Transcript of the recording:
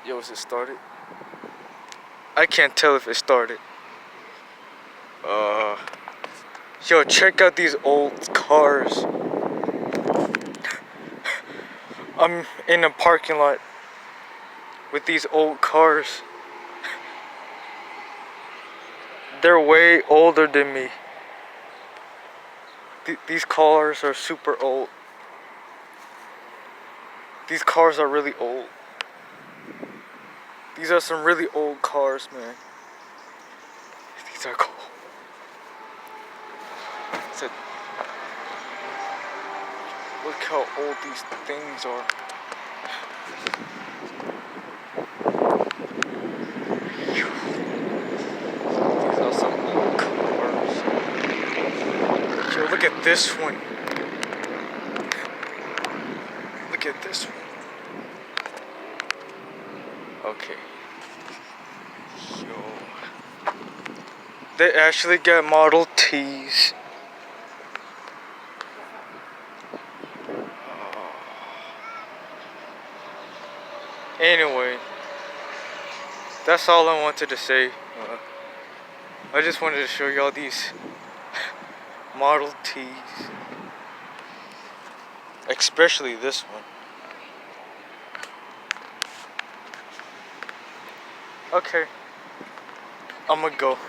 Yo, is it started? I can't tell if it started. Yo, check out these old cars. I'm in a parking lot with these old cars. They're way older than me. These cars are super old. These cars are really old. These are some really old cars, man. These are cool. Look how old these things are. These are some old cars. Yo, look at this one. Look at this one. Okay. Yo. They actually got Model Ts. Anyway, that's all I wanted to say. I just wanted to show y'all these Model Ts. Especially this one. Okay. I'ma go.